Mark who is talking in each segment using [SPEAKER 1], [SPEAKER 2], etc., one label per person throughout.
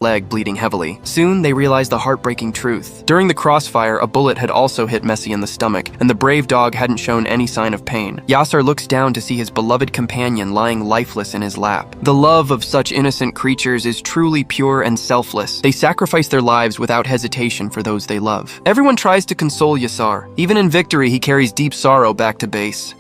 [SPEAKER 1] leg bleeding heavily. Soon, they realized the heartbreaking truth. During the crossfire, a bullet had also hit Messi in the stomach, and the brave dog hadn't shown any sign of pain. Yasser looks down to see his beloved companion lying lifeless in his lap. The love of such innocent creatures is truly pure and selfless. They sacrifice their lives without hesitation for those they love. Everyone tries to console Yasser. Even in victory, he carries deep sorrow back to base.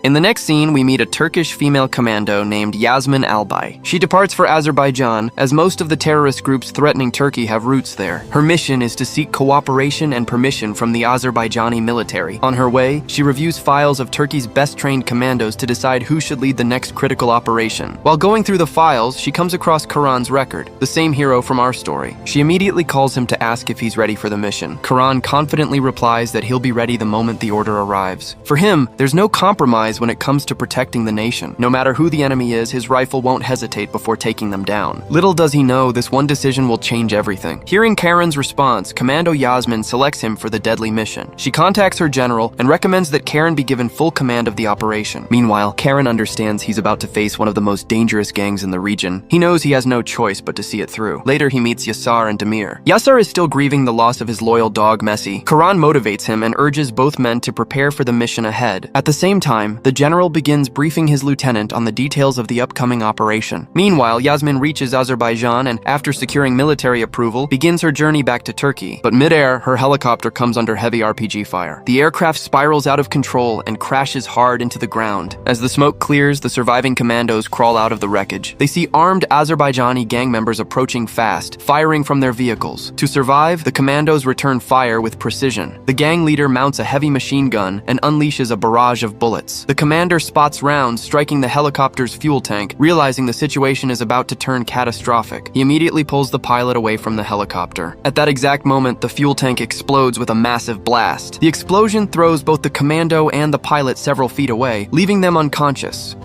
[SPEAKER 1] In the next scene, we meet a Turkish female commando named Yasmin Albay. She departs for Azerbaijan, as most of the terrorist groups threatening Turkey have roots there. Her mission is to seek cooperation and permission from the Azerbaijani military. On her way, she reviews files of Turkey's best-trained commandos to decide who should lead the next critical operation. While going through the files, she comes across Karan's record, the same hero from our story. She immediately calls him to ask if he's ready for the mission. Karan confidently replies that he'll be ready the moment the order arrives. For him, there's no compromise when it comes to protecting the nation. No matter who the enemy is, his rifle won't hesitate before taking them down. Little does he know, this one decision will change everything. Hearing Karen's response, Commando Yasmin selects him for the deadly mission. She contacts her general and recommends that Karen be given full command of the operation. Meanwhile, Karen understands he's about to face one of the most dangerous gangs in the region. He knows he has no choice but to see it through. Later, he meets Yasser and Demir. Yasser is still grieving the loss of his loyal dog, Messi. Karan motivates him and urges both men to prepare for the mission ahead. At the same time, the general begins briefing his lieutenant on the details of the upcoming operation. Meanwhile, Yasmin reaches Azerbaijan and, after securing military approval, begins her journey back to Turkey. But mid-air, her helicopter comes under heavy RPG fire. The aircraft spirals out of control and crashes hard into the ground. As the smoke clears, the surviving commandos crawl out of the wreckage. They see armed Azerbaijani gang members approaching fast, firing from their vehicles. To survive, the commandos return fire with precision. The gang leader mounts a heavy machine gun and unleashes a barrage of bullets. The commander spots rounds striking the helicopter's fuel tank. Realizing the situation is about to turn catastrophic, he immediately pulls the pilot away from the helicopter. At that exact moment, the fuel tank explodes with a massive blast. The explosion throws both the commando and the pilot several feet away, leaving them unconscious.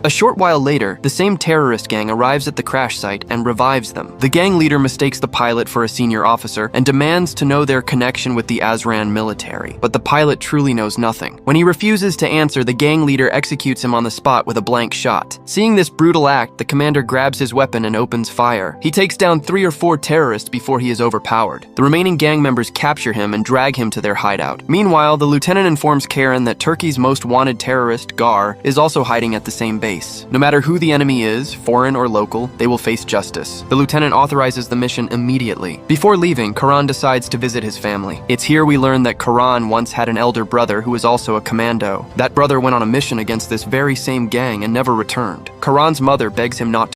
[SPEAKER 1] A short while later, the same terrorist gang arrives at the crash site and revives them. The gang leader mistakes the pilot for a senior officer and demands to know their connection with the Azran military. But the pilot truly knows nothing. When he refuses to answer, the gang leader executes him on the spot with a blank shot. Seeing this brutal act, the commander grabs his weapon and opens fire. He takes down 3 or 4 terrorists before he is overpowered. The remaining gang members capture him and drag him to their hideout. Meanwhile, the lieutenant informs Karen that Turkey's most wanted terrorist, Gar, is also hiding at the same base. No matter who the enemy is, foreign or local, they will face justice. The lieutenant authorizes the mission immediately. Before leaving, Karan decides to visit his family. It's here we learn that Karan once had an elder brother who was also a commando. That brother went on a mission against this very same gang and never returned. Karan's mother begs him not to